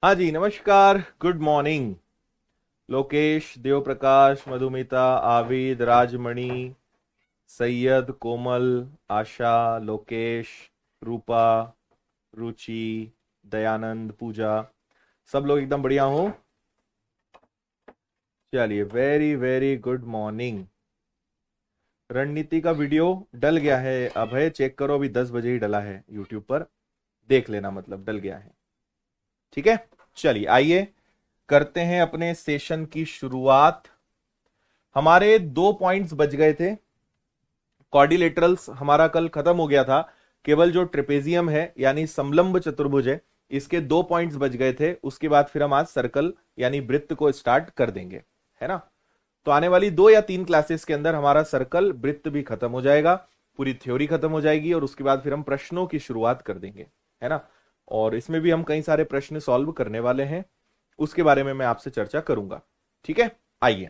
हाँ जी, नमस्कार, good morning. Lokesh, Dev Prakash, Madhumita, Abid, Rajmani, Syed, कोमल, आशा, लोकेश, रूपा, रुचि, दयानंद, पूजा, सब लोग एकदम बढ़िया हो। चलिए, वेरी वेरी गुड मॉर्निंग। रणनीति का वीडियो डल गया है अभय, चेक करो, अभी 10 बजे ही डला है यूट्यूब पर, देख लेना, मतलब डल गया है। ठीक है, चलिए आइए करते हैं अपने सेशन की शुरुआत। हमारे 2 पॉइंट्स बच गए थे। क्वाड्रिलेटरल्स हमारा कल खत्म हो गया था, केवल जो ट्रेपेजियम है यानी समलंब चतुर्भुज है, इसके 2 पॉइंट्स बच गए थे। उसके बाद फिर हम आज सर्कल यानी वृत्त को स्टार्ट कर देंगे, है ना। तो आने वाली 2 या 3 क्लासेस के अंदर हमारा सर्कल वृत्त भी खत्म हो जाएगा, पूरी थ्योरी खत्म हो जाएगी, और उसके बाद फिर हम प्रश्नों की शुरुआत कर देंगे, है ना। और इसमें भी हम कई सारे प्रश्न सॉल्व करने वाले हैं, उसके बारे में मैं आपसे चर्चा करूंगा। ठीक है, आइए।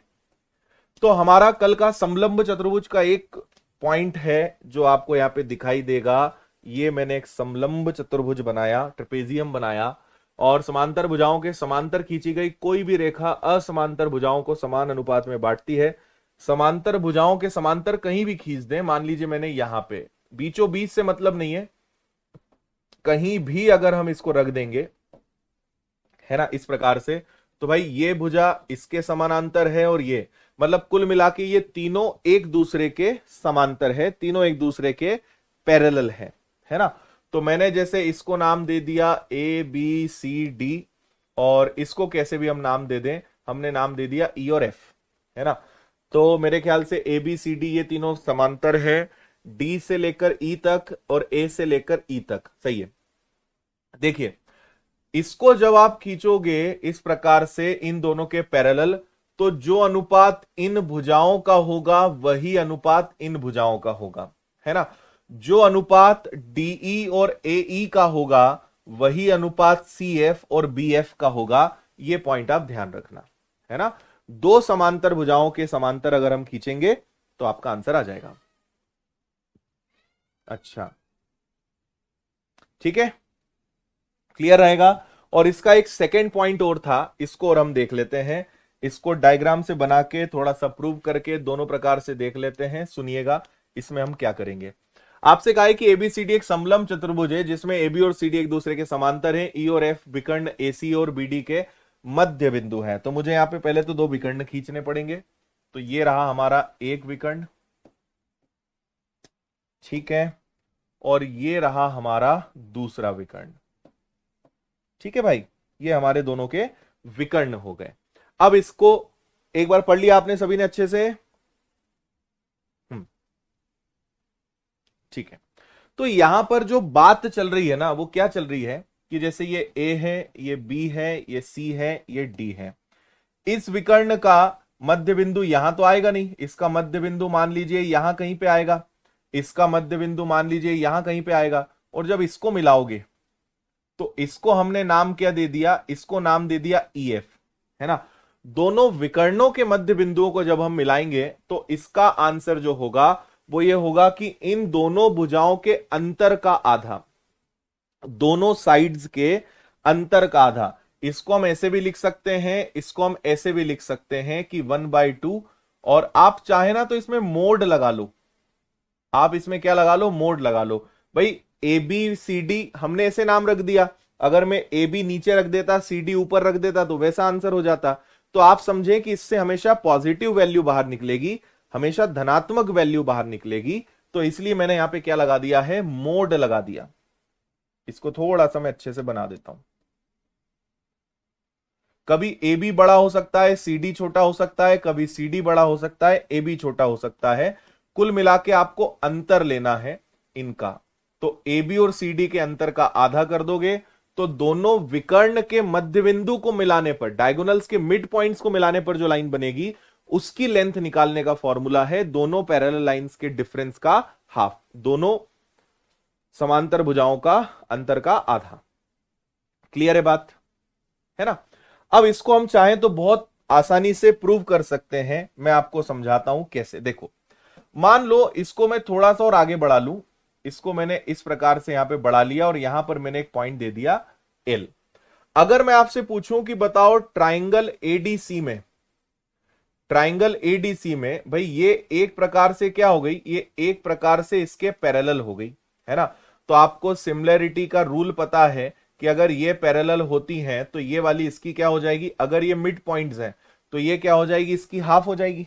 तो हमारा कल का समलंब चतुर्भुज का एक पॉइंट है जो आपको यहां पे दिखाई देगा। ये मैंने एक समलंब चतुर्भुज बनाया, ट्रेपेजियम बनाया, और समांतर भुजाओं के समांतर खींची गई कोई भी रेखा असमांतर भुजाओं को समान अनुपात में बांटती है। समांतर भुजाओं के समांतर कहीं भी खींच दें, मान लीजिए मैंने यहां पे, बीचों बीच से मतलब नहीं है, कहीं भी अगर हम इसको रख देंगे, है ना, इस प्रकार से, तो भाई ये भुजा इसके समानांतर है, और ये मतलब कुल मिला के ये तीनों एक दूसरे के समांतर है, तीनों एक दूसरे के पैरेलल है ना। तो मैंने जैसे इसको नाम दे दिया ए बी सी डी, और इसको कैसे भी हम नाम दे दें, हमने नाम दे दिया ई और एफ, है ना। तो मेरे ख्याल से ए बी सी डी ये तीनों समांतर है, डी से लेकर ई तक और ए से लेकर ई तक, सही है। देखिए, इसको जब आप खींचोगे इस प्रकार से इन दोनों के पैरेलल, तो जो अनुपात इन भुजाओं का होगा वही अनुपात इन भुजाओं का होगा, है ना। जो अनुपात डीई और एई का होगा वही अनुपात सीएफ और बीएफ का होगा। ये पॉइंट आप ध्यान रखना, है ना। 2 समांतर भुजाओं के समांतर अगर हम खींचेंगे तो आपका आंसर आ जाएगा। अच्छा, ठीक है, क्लियर रहेगा। और इसका एक सेकेंड पॉइंट और था, इसको और हम देख लेते हैं। इसको डायग्राम से बना के थोड़ा सा प्रूव करके दोनों प्रकार से देख लेते हैं। सुनिएगा, इसमें हम क्या करेंगे। आपसे कहा है कि एबीसीडी एक समलंब चतुर्भुज है जिसमें एबी और सीडी एक दूसरे के समांतर हैं, ई और एफ विकर्ण एसी और बीडी के मध्य बिंदु है। तो मुझे यहां पे पहले तो 2 विकर्ण खींचने पड़ेंगे। तो ये रहा हमारा एक विकर्ण, ठीक है, और ये रहा हमारा दूसरा विकर्ण। ठीक है भाई, ये हमारे दोनों के विकर्ण हो गए। अब इसको एक बार पढ़ लिया आपने सभी ने अच्छे से? ठीक है। तो यहां पर जो बात चल रही है ना, वो क्या चल रही है कि जैसे ये ए है, ये बी है, ये सी है, ये डी है। इस विकर्ण का मध्य बिंदु यहां तो आएगा नहीं, इसका मध्य बिंदु मान लीजिए यहां कहीं पे आएगा, इसका मध्य बिंदु मान लीजिए यहां कहीं पे आएगा। और जब इसको मिलाओगे तो इसको हमने नाम क्या दे दिया, इसको नाम दे दिया ई एफ, है ना। दोनों विकर्णों के मध्य बिंदुओं को जब हम मिलाएंगे तो इसका आंसर जो होगा वो ये होगा कि इन दोनों भुजाओं के अंतर का आधा, दोनों साइड्स के अंतर का आधा। इसको हम ऐसे भी लिख सकते हैं, इसको हम ऐसे भी लिख सकते हैं कि 1/2, और आप चाहे ना तो इसमें मोड लगा लो, आप इसमें क्या लगा लो, मोड लगा लो। भाई ए बी सी डी हमने ऐसे नाम रख दिया, अगर मैं ए बी नीचे रख देता, सी डी ऊपर रख देता तो वैसा आंसर हो जाता। तो आप समझें कि इससे हमेशा पॉजिटिव वैल्यू बाहर निकलेगी, हमेशा धनात्मक वैल्यू बाहर निकलेगी। तो इसलिए मैंने यहां पे क्या लगा दिया है, मोड लगा दिया। इसको थोड़ा सा मैं अच्छे से बना देता हूं। कभी ए बी बड़ा हो सकता है, सी डी छोटा हो सकता है, कभी सी डी बड़ा हो सकता है, ए बी छोटा हो सकता है। कुल मिला के आपको अंतर लेना है इनका। तो ए बी और सी डी के अंतर का आधा कर दोगे तो दोनों विकर्ण के मध्य बिंदु को मिलाने पर, डायगोनल्स के मिड पॉइंट्स को मिलाने पर जो लाइन बनेगी उसकी लेंथ निकालने का फॉर्मूला है दोनों पैरेलल लाइंस के डिफरेंस का हाफ, दोनों समांतर भुजाओं का अंतर का आधा। क्लियर है बात, है ना। अब इसको हम चाहें तो बहुत आसानी से प्रूव कर सकते हैं, मैं आपको समझाता हूं कैसे। देखो, मान लो इसको मैं थोड़ा सा और आगे बढ़ा लूं, इसको मैंने इस प्रकार से यहां पे बढ़ा लिया और यहां पर मैंने एक पॉइंट दे दिया एल। अगर मैं आपसे पूछूं कि बताओ ट्राइंगल एडीसी में, ट्राइंगल एडीसी में भाई ये एक प्रकार से क्या हो गई, ये एक प्रकार से इसके पैरेलल हो गई, है ना। तो आपको सिमिलैरिटी का रूल पता है कि अगर ये पैरेलल होती हैं तो ये वाली इसकी क्या हो जाएगी, अगर ये मिड पॉइंट्स हैं तो ये क्या हो जाएगी, इसकी हाफ हो जाएगी।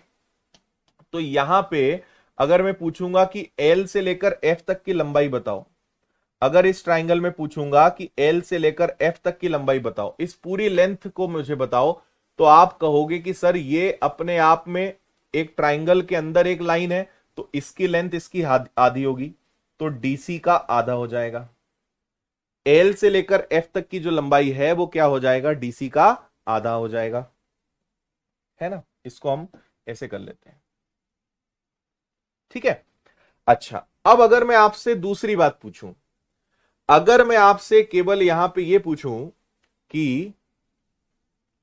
तो यहां पे अगर मैं पूछूंगा कि एल से लेकर एफ तक की लंबाई बताओ, अगर इस ट्राइंगल में पूछूंगा कि एल से लेकर एफ तक की लंबाई बताओ, इस पूरी लेंथ को मुझे बताओ, तो आप कहोगे कि सर ये अपने आप में एक ट्राइंगल के अंदर एक लाइन है, तो इसकी लेंथ इसकी आधी होगी, तो डीसी का आधा हो जाएगा। एल से लेकर एफ तक की जो लंबाई है वो क्या हो जाएगा, डीसी का आधा हो जाएगा, है ना। इसको हम ऐसे कर लेते हैं, ठीक है। अच्छा, अब अगर मैं आपसे दूसरी बात पूछूं, अगर मैं आपसे केवल यहां पे ये पूछूं कि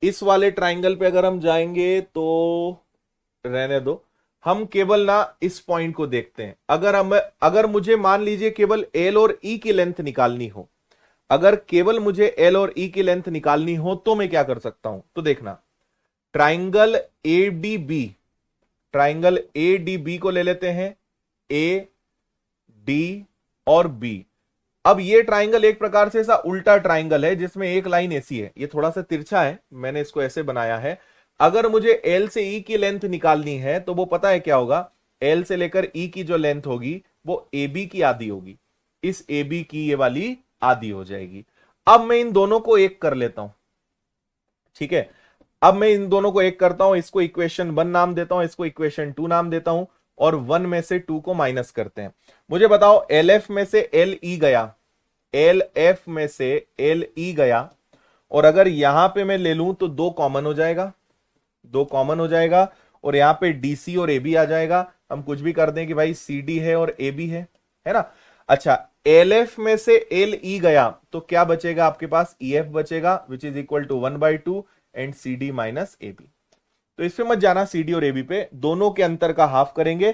इस वाले ट्राइंगल पे अगर हम जाएंगे तो रहने दो, हम केवल ना इस पॉइंट को देखते हैं। अगर मुझे मान लीजिए केवल एल और ई की लेंथ निकालनी हो, अगर केवल मुझे एल और ई की लेंथ निकालनी हो तो मैं क्या कर सकता हूं, तो देखना, triangle A D B, triangle A D B को ले लेते हैं, ए डी और बी। अब ये ट्राइंगल एक प्रकार से ऐसा उल्टा ट्राइंगल है जिसमें एक लाइन ऐसी है, ये थोड़ा सा तिरछा है, मैंने इसको ऐसे बनाया है। अगर मुझे एल से ई की लेंथ निकालनी है तो वो पता है क्या होगा, एल से लेकर ई की जो लेंथ होगी वो ए बी की आधी होगी, इस ए बी की ये वाली आधी हो जाएगी। अब मैं इन दोनों को एक कर लेता हूं, ठीक है। अब मैं इन दोनों को एक करता हूं, इसको इक्वेशन 1 नाम देता हूं, इसको इक्वेशन 2 नाम देता हूं, और 1 में से 2 को माइनस करते हैं। मुझे बताओ एल एफ में से एल ई गया, एल एफ में से एल ई गया, और अगर यहां पे मैं ले लूं तो दो कॉमन हो जाएगा, दो कॉमन हो जाएगा, और यहां पे डीसी और ए बी आ जाएगा। हम कुछ भी कर दें कि भाई सी डी है और ए बी है ना। अच्छा, एल एफ में से एल ई गया तो क्या बचेगा आपके पास, ई एफ बचेगा, which is equal to 1/2 and C D minus A B. तो इसमें मत जाना सी डी और ए बी पे, दोनों के अंतर का हाफ करेंगे।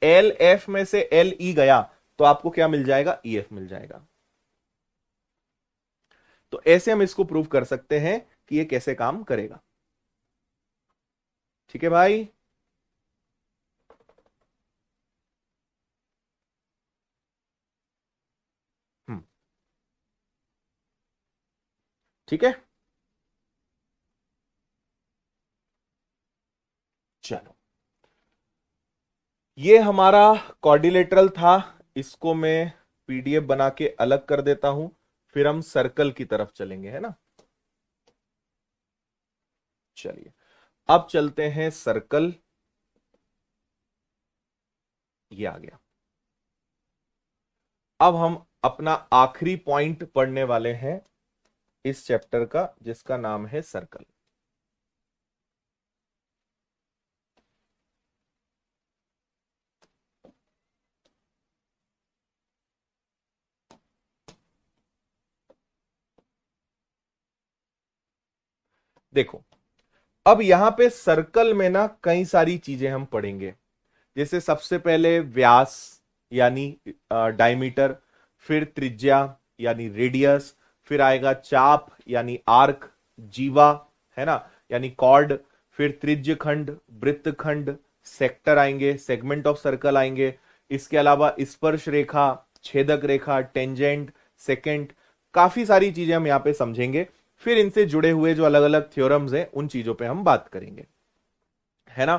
एल एफ में से एल ई गया तो आपको क्या मिल जाएगा, ई एफ मिल जाएगा। तो ऐसे हम इसको प्रूव कर सकते हैं कि ये कैसे काम करेगा, ठीक है भाई। हम्म, ठीक है, चलो। ये हमारा क्वाड्रिलेटरल था, इसको मैं पीडीएफ बना के अलग कर देता हूं, फिर हम सर्कल की तरफ चलेंगे, है ना। चलिए, अब चलते हैं सर्कल, ये आ गया। अब हम अपना आखिरी पॉइंट पढ़ने वाले हैं इस चैप्टर का, जिसका नाम है सर्कल। देखो, अब यहां पे सर्कल में ना कई सारी चीजें हम पढ़ेंगे, जैसे सबसे पहले व्यास यानी डायमीटर, फिर त्रिज्या यानी रेडियस, फिर आएगा चाप यानी आर्क, जीवा है ना यानी कॉर्ड, फिर त्रिज्य खंड, वृत्त खंड, सेक्टर आएंगे, सेगमेंट ऑफ सर्कल आएंगे, इसके अलावा स्पर्श रेखा, छेदक रेखा, टेंजेंट, सेकेंट, काफी सारी चीजें हम यहां पे समझेंगे। फिर इनसे जुड़े हुए जो अलग अलग थ्योरम्स हैं उन चीजों पे हम बात करेंगे, है ना।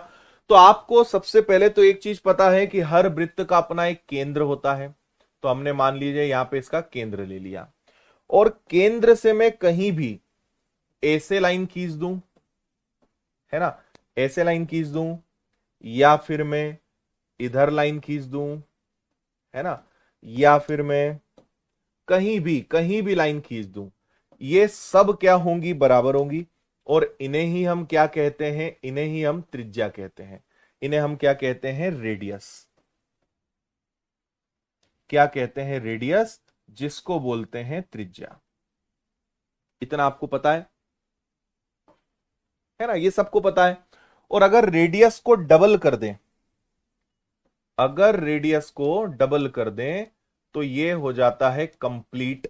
तो आपको सबसे पहले तो एक चीज पता है कि हर वृत्त का अपना एक केंद्र होता है, तो हमने मान लीजिए यहां पे इसका केंद्र ले लिया, और केंद्र से मैं कहीं भी ऐसे लाइन खींच दूं, है ना, ऐसे लाइन खींच दूं, या फिर मैं इधर लाइन खींच दूं, है ना, या फिर मैं कहीं भी लाइन खींच दूं, ये सब क्या होंगी, बराबर होंगी। और इन्हें ही हम क्या कहते हैं, इन्हें ही हम त्रिज्या कहते हैं, इन्हें हम क्या कहते हैं, रेडियस। क्या कहते हैं, रेडियस, जिसको बोलते हैं त्रिज्या। इतना आपको पता है ना, ये सबको पता है। और अगर रेडियस को डबल कर दें, अगर रेडियस को डबल कर दें तो ये हो जाता है कंप्लीट,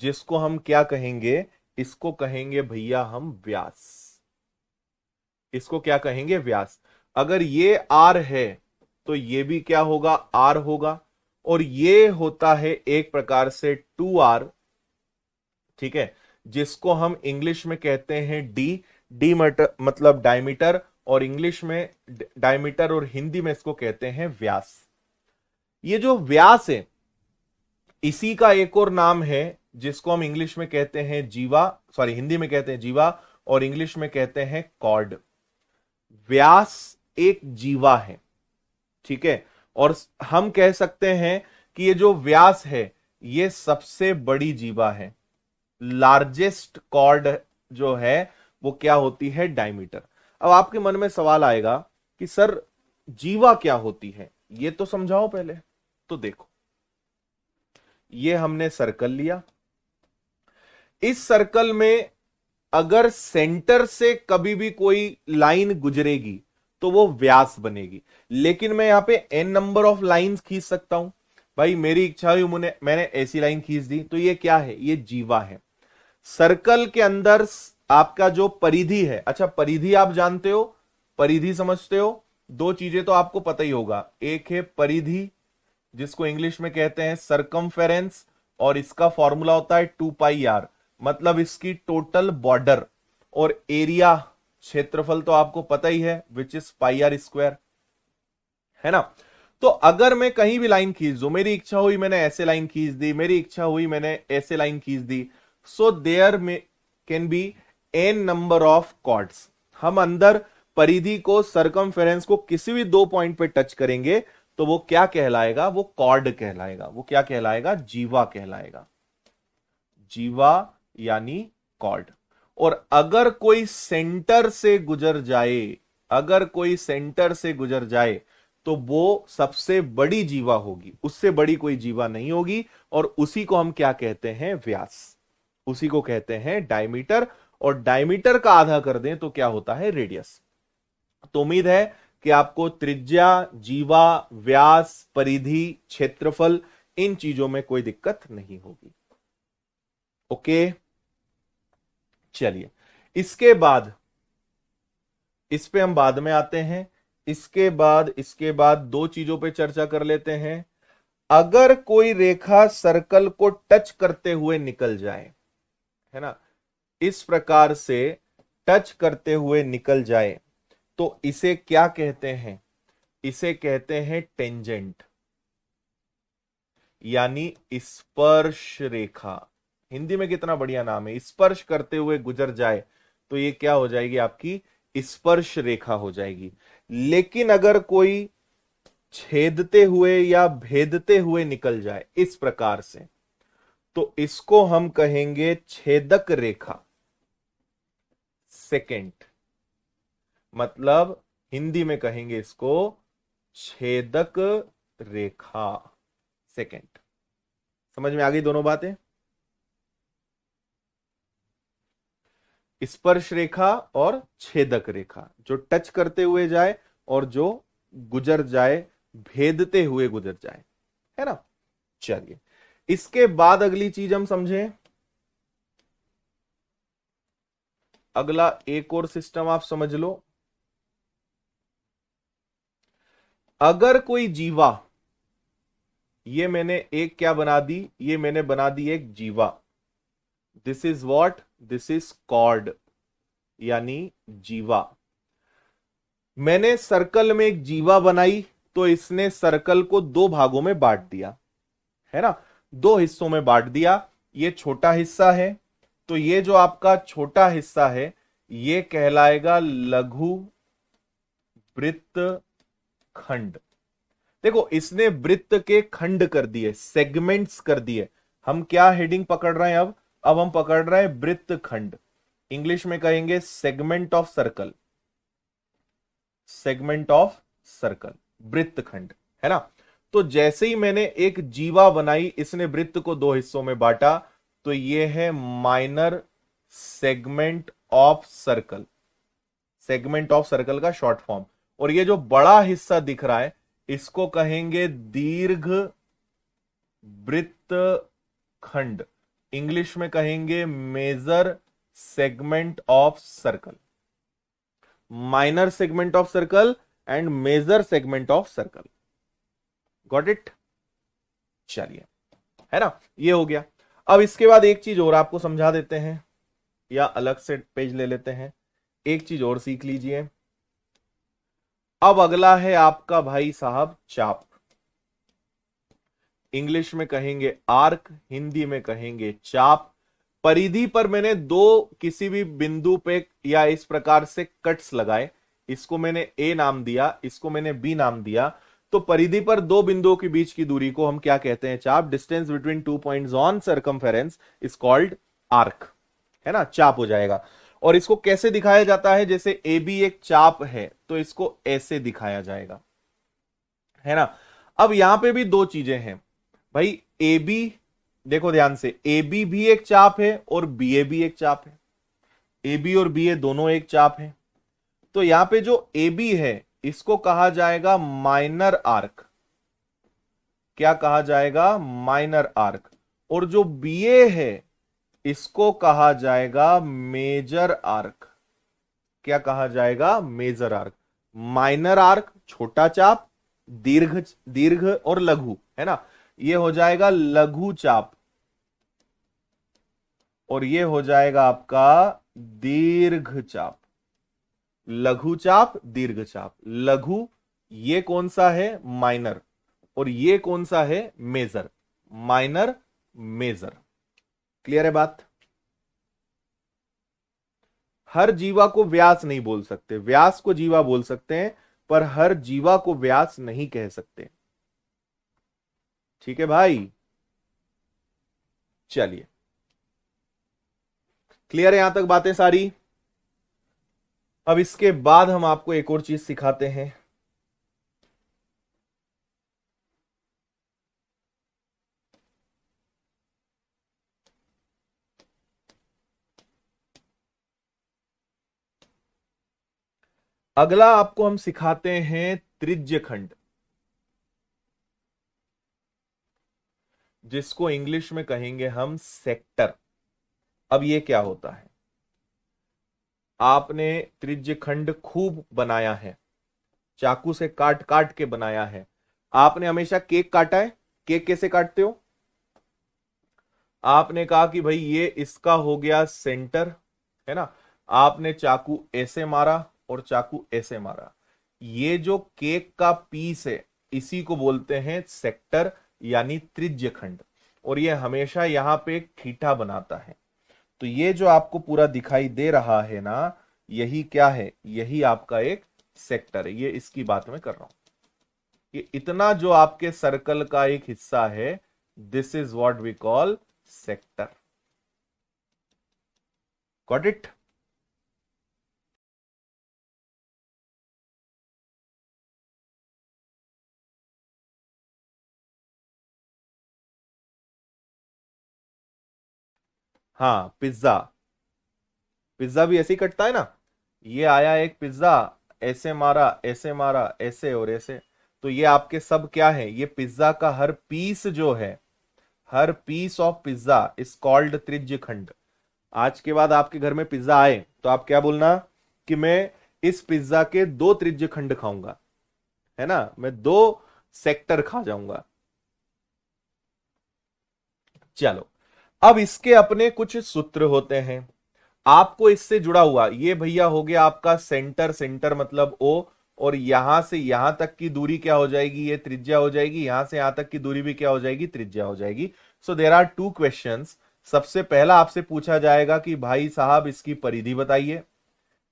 जिसको हम क्या कहेंगे, इसको कहेंगे भैया हम व्यास। इसको क्या कहेंगे, व्यास। अगर ये आर है तो ये भी क्या होगा, आर होगा। और ये होता है एक प्रकार से 2r, ठीक है, जिसको हम इंग्लिश में कहते हैं डी। डी मतलब डायमीटर, और इंग्लिश में डायमीटर, और हिंदी में इसको कहते हैं व्यास। ये जो व्यास है इसी का एक और नाम है जिसको हम इंग्लिश में कहते हैं जीवा, सॉरी हिंदी में कहते हैं जीवा, और इंग्लिश में कहते हैं कॉर्ड। व्यास एक जीवा है, ठीक है। और हम कह सकते हैं कि ये जो व्यास है ये सबसे बड़ी जीवा है। लार्जेस्ट कॉर्ड जो है वो क्या होती है, डायमीटर। अब आपके मन में सवाल आएगा कि सर जीवा क्या होती है, ये तो समझाओ पहले। तो देखो, ये हमने सर्कल लिया, इस सर्कल में अगर सेंटर से कभी भी कोई लाइन गुजरेगी तो वो व्यास बनेगी। लेकिन मैं यहां पे n नंबर ऑफ लाइंस खींच सकता हूं। भाई मेरी इच्छा हुई, मैंने ऐसी लाइन खींच दी, तो ये क्या है, ये जीवा है। सर्कल के अंदर आपका जो परिधि है, अच्छा परिधि आप जानते हो, परिधि समझते हो, दो चीजें तो आपको पता ही होगा, एक है परिधि जिसको इंग्लिश में कहते हैं सरकमफेरेंस, और इसका फॉर्मूला होता है 2πr, मतलब इसकी टोटल बॉर्डर। और एरिया, क्षेत्रफल तो आपको पता ही है, विच इज πr², है ना। तो अगर मैं कहीं भी लाइन खींच दूं, मेरी इच्छा हुई मैंने ऐसे लाइन खींच दी, मेरी इच्छा हुई मैंने ऐसे लाइन खींच दी, सो देयर में can be n number of chords. हम अंदर परिधि को, सरकमफेरेंस को किसी भी दो पॉइंट पे टच करेंगे तो वो क्या कहलाएगा, वो कॉर्ड कहलाएगा। वो क्या कहलाएगा, जीवा कहलाएगा, जीवा यानी कॉर्ड। और अगर कोई सेंटर से गुजर जाए, अगर कोई सेंटर से गुजर जाए तो वो सबसे बड़ी जीवा होगी, उससे बड़ी कोई जीवा नहीं होगी। और उसी को हम क्या कहते हैं, व्यास, उसी को कहते हैं डायमीटर। और डायमीटर का आधा कर दें तो क्या होता है, रेडियस। तो उम्मीद है कि आपको त्रिज्या, जीवा, व्यास, परिधि, क्षेत्रफल, इन चीजों में कोई दिक्कत नहीं होगी। ओके, चलिए इसके बाद, इस पे हम बाद में आते हैं। इसके बाद दो चीजों पे चर्चा कर लेते हैं। अगर कोई रेखा सर्कल को टच करते हुए निकल जाए, है ना, इस प्रकार से टच करते हुए निकल जाए, तो इसे क्या कहते हैं, इसे कहते हैं टेंजेंट, यानी स्पर्श रेखा। हिंदी में कितना बढ़िया नाम है, स्पर्श करते हुए गुजर जाए तो ये क्या हो जाएगी, आपकी स्पर्श रेखा हो जाएगी। लेकिन अगर कोई छेदते हुए या भेदते हुए निकल जाए इस प्रकार से, तो इसको हम कहेंगे छेदक रेखा, सेकेंड, मतलब हिंदी में कहेंगे इसको छेदक रेखा, सेकेंड। समझ में आ गई दोनों बातें। स्पर्श रेखा और छेदक रेखा, जो टच करते हुए जाए और जो गुजर जाए, भेदते हुए गुजर जाए, है ना। चलिए, इसके बाद अगली चीज हम समझें। अगला एक और सिस्टम आप समझ लो। अगर कोई जीवा, ये मैंने एक क्या बना दी, ये मैंने बना दी एक जीवा। This is what, this is chord, यानी जीवा। मैंने सर्कल में एक जीवा बनाई, तो इसने सर्कल को दो भागों में बांट दिया, है ना, दो हिस्सों में बांट दिया। ये छोटा हिस्सा है, तो ये जो आपका छोटा हिस्सा है ये कहलाएगा लघु वृत्त खंड। देखो, इसने वृत्त के खंड कर दिए, सेगमेंट्स कर दिए। हम क्या हेडिंग पकड़ रहे हैं अब हम पकड़ रहे हैं वृत्त खंड। इंग्लिश में कहेंगे segment of circle, segment of circle, वृत्त खंड, है ना। तो जैसे ही मैंने एक जीवा बनाई, इसने वृत्त को दो हिस्सों में बांटा, तो ये है minor segment of circle, segment of circle का शॉर्ट फॉर्म। और ये जो बड़ा हिस्सा दिख रहा है इसको कहेंगे दीर्घ वृत्त खंड, इंग्लिश में कहेंगे major segment of circle, minor segment of circle and major segment of circle. Got it. चलिए, है ना, ये हो गया। अब इसके बाद एक चीज और आपको समझा देते हैं, या अलग से पेज ले लेते हैं, एक चीज और सीख लीजिए। अब अगला है आपका भाई साहब चाप। इंग्लिश में कहेंगे आर्क, हिंदी में कहेंगे चाप। परिधि पर मैंने दो किसी भी बिंदु पे या इस प्रकार से कट्स लगाए, इसको मैंने ए नाम दिया, इसको मैंने बी नाम दिया। तो परिधि पर दो बिंदुओं के बीच की दूरी को हम क्या कहते हैं, चाप। Distance between two points on circumference is called arc, है ना, चाप हो जाएगा। और इसको कैसे दिखाया जाता है, जैसे ए बी एक चाप है तो इसको ऐसे दिखाया जाएगा, है ना। अब यहां पे भी दो चीजें हैं भाई, ए बी, देखो ध्यान से, ए बी भी एक चाप है और बी ए भी एक चाप है। ए बी और बी ए दोनों एक चाप है। तो यहां पे जो ए बी है इसको कहा जाएगा माइनर आर्क। क्या कहा जाएगा, माइनर आर्क। और जो बी ए है इसको कहा जाएगा मेजर आर्क। क्या कहा जाएगा, मेजर आर्क। माइनर आर्क छोटा चाप, दीर्घ, दीर्घ और लघु, है ना, ये हो जाएगा लघु चाप। और ये हो जाएगा आपका दीर्घ चाप। लघु चाप, दीर्घ चाप। लघु ये कौन सा है, माइनर, और ये कौन सा है, मेजर। Minor, major. क्लियर है बात। हर जीवा को व्यास नहीं बोल सकते, व्यास को जीवा बोल सकते हैं, पर हर जीवा को व्यास नहीं कह सकते। ठीक है भाई, चलिए, क्लियर है यहां तक बातें सारी। अब इसके बाद हम आपको एक और चीज सिखाते हैं। अगला आपको हम सिखाते हैं त्रिज्य खंड, जिसको इंग्लिश में कहेंगे हम सेक्टर। अब ये क्या होता है, आपने त्रिज्य खंड खूब बनाया है, चाकू से काट काट के बनाया है। आपने हमेशा केक काटा है, केक कैसे काटते हो, आपने कहा कि भाई ये इसका हो गया सेंटर, है ना। आपने चाकू ऐसे मारा और चाकू ऐसे मारा, ये जो केक का पीस है इसी को बोलते हैं सेक्टर, यानी त्रिज्य खंड। और ये हमेशा यहां पे एक थीटा बनाता है। तो ये जो आपको पूरा दिखाई दे रहा है ना, यही क्या है, यही आपका एक सेक्टर है। ये इसकी बात मैं कर रहा हूं, ये इतना जो आपके सर्कल का एक हिस्सा है, this is what we call sector. Got it. हाँ, पिज्जा, पिज्जा भी ऐसे ही कटता है ना, ये आया एक पिज्जा, ऐसे मारा ऐसे मारा ऐसे और ऐसे, तो ये आपके सब क्या है, ये पिज्जा का हर पीस जो है, हर piece of pizza is called त्रिज्य खंड। आज के बाद आपके घर में पिज्जा आए तो आप क्या बोलना कि मैं इस पिज्जा के 2 त्रिज्य खंड खाऊंगा, है ना, मैं 2 सेक्टर खा जाऊंगा। चलो, अब इसके अपने कुछ सूत्र होते हैं, आपको इससे जुड़ा हुआ, ये भैया हो गया आपका सेंटर, सेंटर मतलब ओ, और यहां से यहां तक की दूरी क्या हो जाएगी, ये त्रिज्या हो जाएगी, यहां से यहां तक की दूरी भी क्या हो जाएगी, त्रिज्या हो जाएगी। सो देर आर 2 क्वेश्चंस। सबसे पहला आपसे पूछा जाएगा कि भाई साहब इसकी परिधि बताइए,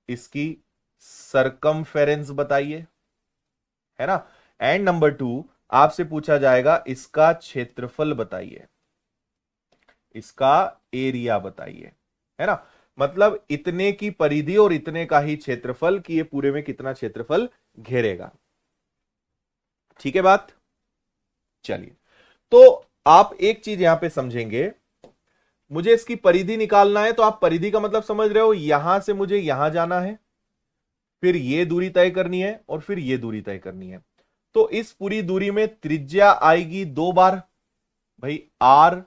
इसकी सरकमफेरेंस बताइए, है ना। एंड नंबर 2 आपसे पूछा जाएगा इसका क्षेत्रफल बताइए, इसका एरिया बताइए, है ना। मतलब इतने की परिधि और इतने का ही क्षेत्रफल, कि ये पूरे में कितना क्षेत्रफल घेरेगा। ठीक है बात। चलिए, तो आप एक चीज यहां पे समझेंगे, मुझे इसकी परिधि निकालना है, तो आप परिधि का मतलब समझ रहे हो, यहां से मुझे यहां जाना है, फिर ये दूरी तय करनी है, और फिर ये दूरी तय करनी है। तो इस पूरी दूरी में त्रिज्या आएगी 2 बार, भाई आर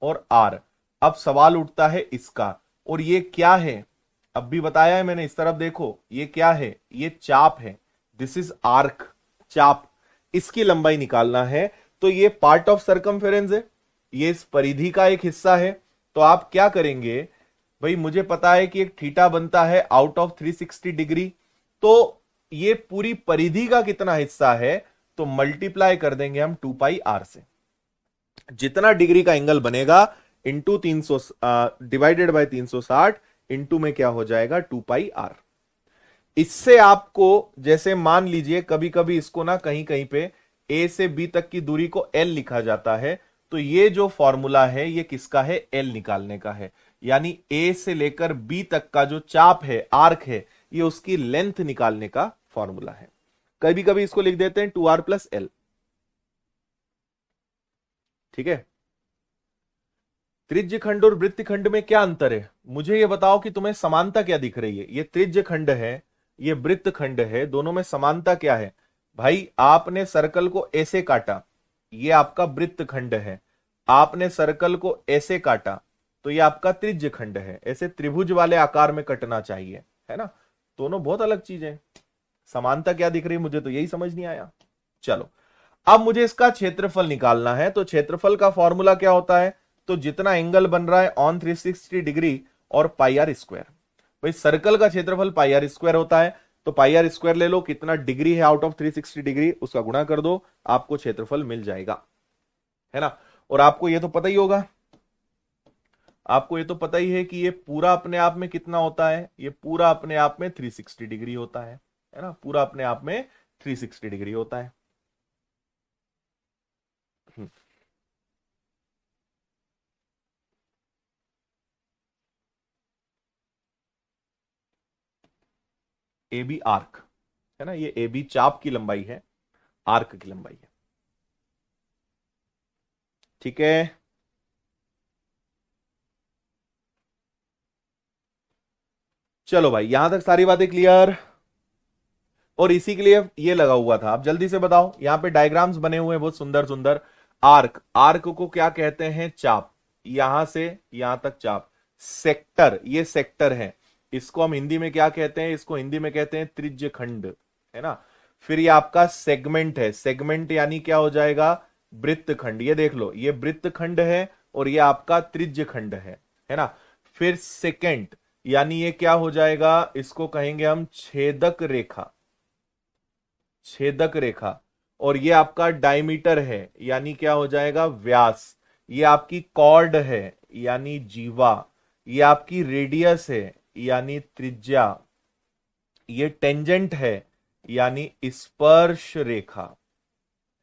और आर। अब सवाल उठता है इसका, और ये क्या है, अब भी बताया है मैंने, इस तरफ देखो, ये क्या है, ये चाप है, दिस इज आर्क, चाप, इसकी लंबाई निकालना है। तो ये पार्ट ऑफ सरकमफेरेंस है, ये इस परिधि का एक हिस्सा है। तो आप क्या करेंगे, भाई मुझे पता है कि एक थीटा बनता है आउट ऑफ 360 डिग्री, तो ये पूरी परिधि का कितना हिस्सा है, तो मल्टीप्लाई कर देंगे हम 2 पाई आर से, जितना डिग्री का एंगल बनेगा इंटू 300 डिवाइडेड बाय 360, इंटू में क्या हो जाएगा 2 पाई आर। इससे आपको, जैसे मान लीजिए कभी कभी इसको ना कहीं कहीं पे ए से बी तक की दूरी को एल लिखा जाता है, तो ये जो फॉर्मूला है ये किसका है, एल निकालने का है। यानी ए से लेकर बी तक का जो चाप है, आर्क है, ये उसकी लेंथ निकालने का फॉर्मूला है। कभी कभी इसको लिख देते हैं 2r प्लस एल। ठीक है। त्रिज्य खंड और वृत्त खंड में क्या अंतर है, मुझे ये बताओ कि तुम्हें समानता क्या दिख रही है। ये त्रिज्य खंड है, ये वृत्त खंड है, दोनों में समानता क्या है। भाई आपने सर्कल को ऐसे काटा, ये आपका वृत्त खंड है, आपने सर्कल को ऐसे काटा, तो ये आपका त्रिज्य खंड है। ऐसे त्रिभुज वाले आकार में कटना चाहिए, है ना। दोनों बहुत अलग चीजें, समानता क्या दिख रही है, मुझे तो यही समझ नहीं आया। चलो, अब मुझे इसका क्षेत्रफल निकालना है, तो क्षेत्रफल का फॉर्मूला क्या होता है, तो जितना एंगल बन रहा है ऑन 360 डिग्री और पाई आर स्क्वायर। भाई सर्कल का क्षेत्रफल पाई आर स्क्वायर होता है, तो पाई आर स्क्वायर ले लो, कितना डिग्री है आउट ऑफ 360 डिग्री, उसका गुणा कर दो, आपको क्षेत्रफल मिल जाएगा, है ना। और आपको ये तो पता ही होगा, आपको ये तो पता ही है कि ये पूरा अपने आप में कितना होता है, ये पूरा अपने आप में 360 डिग्री होता है ना, पूरा अपने आप में 360 डिग्री होता है। ए बी आर्क, है ना, ये ए बी चाप की लंबाई है, आर्क की लंबाई है। ठीक है। चलो भाई, यहां तक सारी बातें क्लियर। और इसी के लिए ये लगा हुआ था, आप जल्दी से बताओ, यहां पे डायग्राम्स बने हुए हैं बहुत सुंदर सुंदर। आर्क, आर्क को क्या कहते हैं, चाप, यहां से यहां तक चाप। सेक्टर, ये सेक्टर है, इसको हम हिंदी में क्या कहते हैं, इसको हिंदी में कहते हैं त्रिज्य खंड, है ना। फिर ये आपका सेगमेंट है, सेगमेंट यानी क्या हो जाएगा, वृत्त खंड। ये देख लो, ये वृत्त खंड है और ये आपका त्रिज्य खंड है ना। फिर सेकेंड, यानी ये क्या हो जाएगा, इसको कहेंगे हम छेदक रेखा, छेदक रेखा। और ये आपका डायमीटर है, यानी क्या हो जाएगा, व्यास। ये आपकी कॉर्ड है, यानी जीवा। ये आपकी रेडियस है, यानी त्रिज्या। ये टेंजेंट है, यानी स्पर्श रेखा,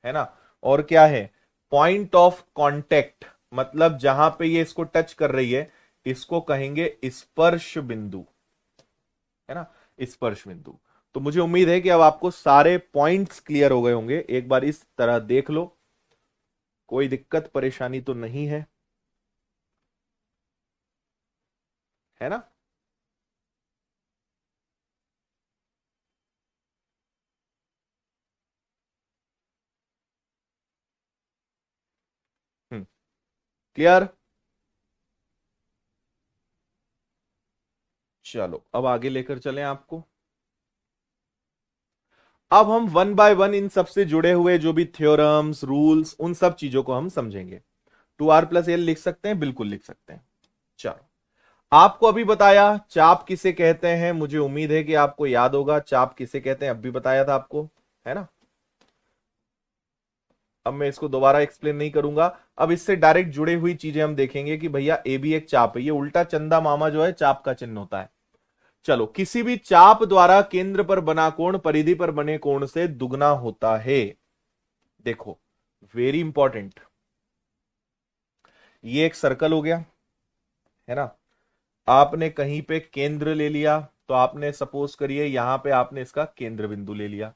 है ना। और क्या है, पॉइंट ऑफ कांटेक्ट, मतलब जहां पे ये इसको टच कर रही है, इसको कहेंगे स्पर्श बिंदु, है ना, स्पर्श बिंदु। तो मुझे उम्मीद है कि अब आपको सारे पॉइंट्स क्लियर हो गए होंगे, एक बार इस तरह देख लो, कोई दिक्कत परेशानी तो नहीं है, है ना। क्लियर? चलो अब आगे लेकर चलें आपको। अब हम वन बाय वन इन सबसे जुड़े हुए जो भी थ्योरम्स, रूल्स, उन सब चीजों को हम समझेंगे। 2r+l लिख सकते हैं, बिल्कुल लिख सकते हैं। चलो, आपको अभी बताया चाप किसे कहते हैं, मुझे उम्मीद है कि आपको याद होगा चाप किसे कहते हैं, अब भी बताया था आपको, है ना। अब मैं इसको दोबारा एक्सप्लेन नहीं करूंगा। अब इससे डायरेक्ट जुड़े हुई चीजें हम देखेंगे कि भैया ए भी एक चाप है, ये उल्टा चंदा मामा जो है चाप का चिन्ह होता है। चलो, किसी भी चाप द्वारा केंद्र पर बना कोण परिधि पर बने कोण से दुगना होता है। देखो, वेरी इंपॉर्टेंट, ये एक सर्कल हो गया, है ना। आपने कहीं पे केंद्र ले लिया, तो आपने सपोज करिए यहां पे आपने इसका केंद्र बिंदु ले लिया।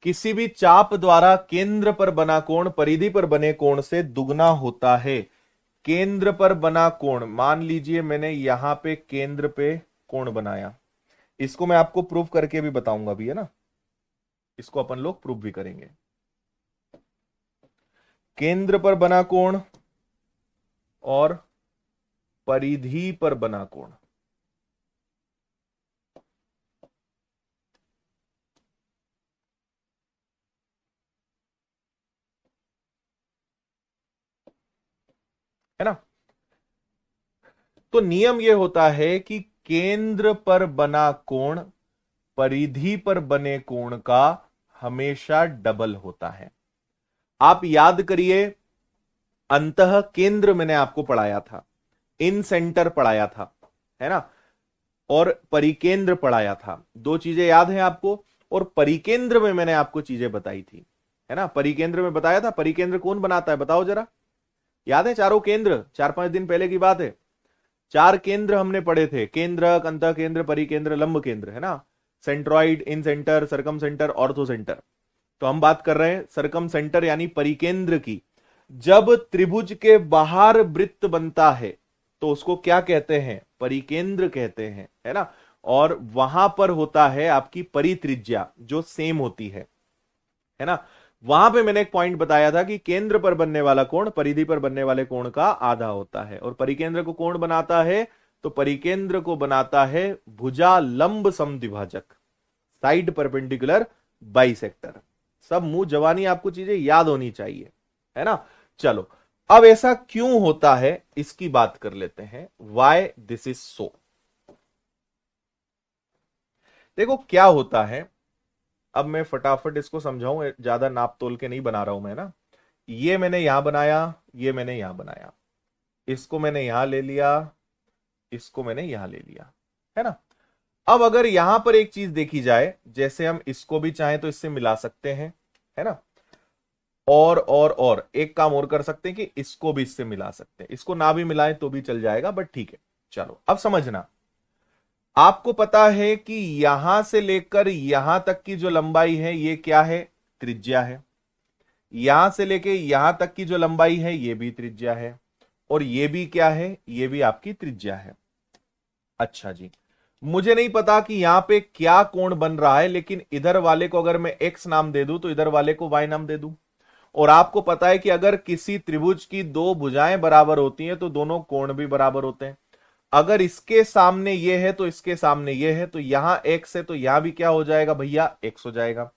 किसी भी चाप द्वारा केंद्र पर बना कोण परिधि पर बने कोण से दुगना होता है। केंद्र पर बना कोण, मान लीजिए मैंने यहां पे केंद्र पे कोण बनाया, इसको मैं आपको प्रूव करके भी बताऊंगा भी, है ना। इसको अपन लोग प्रूव भी करेंगे। केंद्र पर बना कोण और परिधि पर बना कोण, है ना। तो नियम यह होता है कि केंद्र पर बना कोण परिधि पर बने कोण का हमेशा डबल होता है। आप याद करिए, अंतः केंद्र मैंने आपको पढ़ाया था, इन सेंटर पढ़ाया था, है ना, और परिकेंद्र पढ़ाया था। दो चीजें याद हैं आपको। और परिकेंद्र में मैंने आपको चीजें बताई थी, है ना। परिकेंद्र में बताया था, परिकेंद्र कौन बनाता है बताओ जरा, याद है? चारों केंद्र, 4-5 दिन पहले की बात है। 4 केंद्र हमने पढ़े थे, केंद्रक, अंतः केंद्र, परिकेंद्र, लंब केंद्र, है ना। सेंट्रॉइड, इन सेंटर, सरकम सेंटर, ऑर्थो सेंटर। तो हम बात कर रहे हैं सरकम सेंटर यानी परिकेंद्र की। जब त्रिभुज के बाहर वृत्त बनता है तो उसको क्या कहते हैं? परिकेंद्र कहते हैं, है ना। और वहां पर होता है आपकी परित्रिज्या जो सेम होती है ना। वहां पे मैंने एक पॉइंट बताया था कि केंद्र पर बनने वाला कोण परिधि पर बनने वाले कोण का आधा होता है। और परिकेंद्र को कौन बनाता है? तो परिकेंद्र को बनाता है भुजा लंब समद्विभाजक, साइड परपेंडिकुलर बाइसेक्टर। सब मुंह जवानी आपको चीजें याद होनी चाहिए, है ना। चलो, अब ऐसा क्यों होता है इसकी बात कर लेते हैं, वाई दिस इज सो। देखो क्या होता है, अब मैं फटाफट इसको समझाऊं, ज्यादा नाप तोल के नहीं बना रहा हूं मैं ना। ये मैंने यहां बनाया, ये मैंने यहां बनाया, इसको मैंने यहां ले लिया, इसको मैंने यहां ले लिया, है ना। अब अगर यहां पर एक चीज देखी जाए, जैसे हम इसको भी चाहें तो इससे मिला सकते हैं, है ना। और एक काम और कर सकते हैं कि इसको भी इससे मिला सकते हैं, इसको ना भी मिलाएं तो भी चल जाएगा, बट ठीक है। चलो अब समझना, आपको पता है कि यहां से लेकर यहां तक की जो लंबाई है ये क्या है? त्रिज्या है। यहां से लेकर यहां तक की जो लंबाई है ये भी त्रिज्या है। और ये भी क्या है? ये भी आपकी त्रिज्या है। अच्छा जी, मुझे नहीं पता कि यहां पे क्या कोण बन रहा है, लेकिन इधर वाले को अगर मैं x नाम दे दूं तो इधर वाले को y नाम दे दूं। और आपको पता है कि अगर किसी त्रिभुज की दो भुजाएं बराबर होती हैं तो दोनों कोण भी बराबर होते हैं। अगर इसके सामने ये है तो इसके सामने ये है, तो यहां x है तो यहां भी क्या हो जाएगा भैया? x हो जाएगा।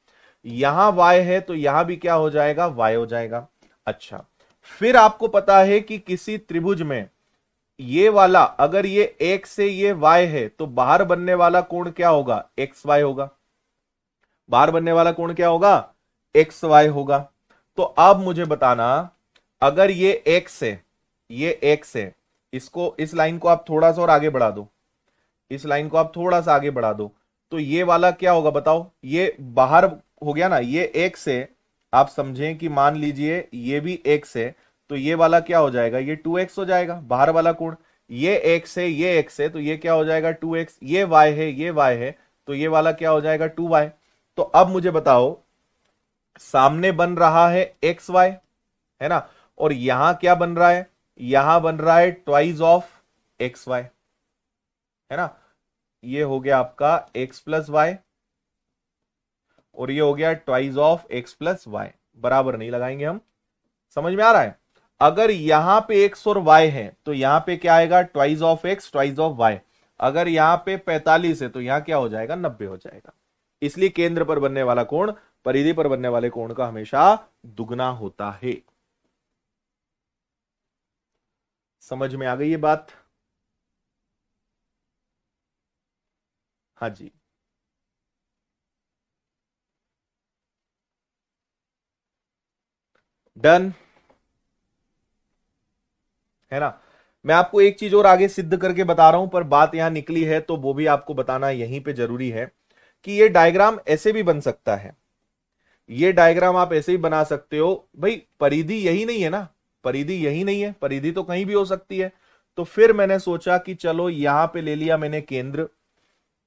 यहां y है तो यहां भी क्या हो जाएगा? y हो जाएगा। अच्छा, फिर आपको पता है कि किसी त्रिभुज में ये वाला, अगर ये x से ये y है तो बाहर बनने वाला कोण क्या होगा? xy होगा। बाहर बनने वाला कोण क्या होगा? xy होगा। तो अब मुझे बताना, अगर ये x है, ये x है, इसको, इस लाइन को आप थोड़ा सा और आगे बढ़ा दो, इस लाइन को आप थोड़ा सा आगे बढ़ा दो, तो ये वाला क्या होगा बताओ? ये बाहर हो गया ना, ये x है। आप समझें कि मान लीजिए ये भी x है, तो ये वाला क्या हो जाएगा? ये 2x हो जाएगा, बाहर वाला कोण। ये x है, ये x है, तो ये क्या हो जाएगा? 2x। ये y है, ये y है, तो ये वाला क्या हो जाएगा? 2y। तो अब मुझे बताओ, सामने बन रहा है xy, है ना, और यहां क्या बन रहा है? यहां बन रहा है ट्वाइस ऑफ xy, है ना। ये हो गया आपका x प्लस वाई, और ये हो गया twice of x plus Y. बराबर नहीं लगाएंगे हम, समझ में आ रहा है? अगर यहां पे x और y है तो यहां पे क्या आएगा, twice of x twice of y। अगर यहां पे 45 है तो यहां क्या हो जाएगा, 90 हो जाएगा। इसलिए केंद्र पर बनने वाला कोण परिधि पर बनने वाले कोण का हमेशा दुगना होता है। समझ में आ गई ये बात? हाँ जी। डन है ना। मैं आपको एक चीज और आगे सिद्ध करके बता रहा हूं, पर बात यहां निकली है तो वो भी आपको बताना यहीं पे जरूरी है कि ये डायग्राम ऐसे भी बन सकता है। ये डायग्राम आप ऐसे ही बना सकते हो भाई, परिधि यही नहीं है ना, परिधि यही नहीं है, परिधि तो कहीं भी हो सकती है। तो फिर मैंने सोचा कि चलो यहां पे ले लिया मैंने केंद्र,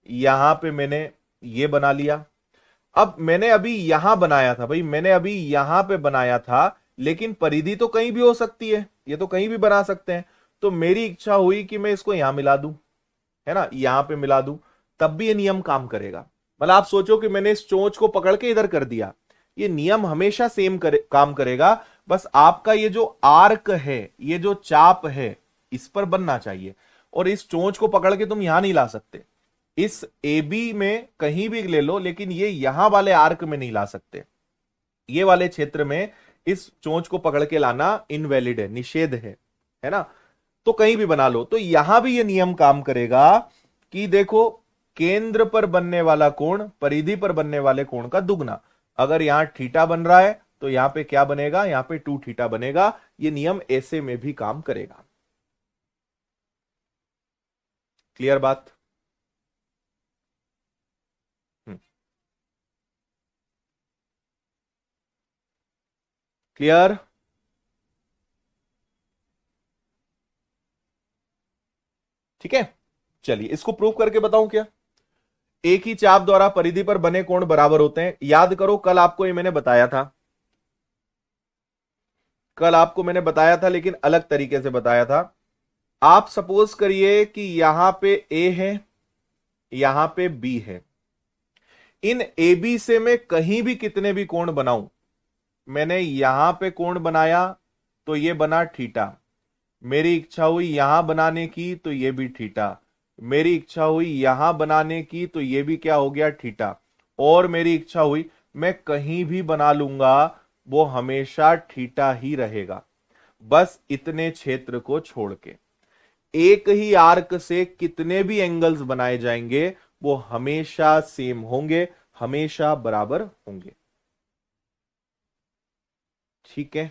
यहां पे मैंने ये बना लिया। अब मैंने अभी यहां बनाया था भाई, मैंने अभी यहां पे बनाया था, लेकिन परिधि तो कहीं भी हो सकती है, ये तो कहीं भी बना सकते हैं। तो मेरी इच्छा हुई कि मैं इसको यहां मिला दूं, है ना, यहां पे मिला दूं, तब भी ये नियम काम करेगा। मतलब आप सोचो कि मैंने इस चोंच को पकड़ के इधर कर दिया, ये नियम हमेशा सेम काम करेगा। बस आपका ये जो आर्क है, ये जो चाप है, इस पर बनना चाहिए। और इस चोंच को पकड़ के तुम यहां नहीं ला सकते, इस ए बी में कहीं भी ले लो, लेकिन ये यहां वाले आर्क में नहीं ला सकते। ये वाले क्षेत्र में इस चोंच को पकड़ के लाना इनवैलिड है, निषेध है ना। तो कहीं भी बना लो, तो यहां भी ये नियम काम करेगा कि देखो, केंद्र पर बनने वाला कोण परिधि पर बनने वाले कोण का दुगना। अगर यहां थीटा बन रहा है तो यहां पे क्या बनेगा, यहां पे 2 थीटा बनेगा। ये नियम ऐसे में भी काम करेगा। क्लियर बात? क्लियर? ठीक है, चलिए इसको प्रूव करके बताऊं क्या। एक ही चाप द्वारा परिधि पर बने कोण बराबर होते हैं। याद करो, कल आपको ये मैंने बताया था, कल आपको मैंने बताया था, लेकिन अलग तरीके से बताया था। आप सपोज करिए कि यहां पे ए है, यहां पे बी है। इन ए बी से मैं कहीं भी कितने भी कोण बनाऊं, मैंने यहां पे कोण बनाया तो ये बना थीटा, मेरी इच्छा हुई यहां बनाने की तो ये भी थीटा, मेरी इच्छा हुई यहां बनाने की तो ये भी क्या हो गया, थीटा। और मेरी इच्छा हुई मैं कहीं भी बना लूंगा, वो हमेशा थीटा ही रहेगा, बस इतने क्षेत्र को छोड़ के। एक ही आर्क से कितने भी एंगल्स बनाए जाएंगे वो हमेशा सेम होंगे, हमेशा बराबर होंगे। ठीक है,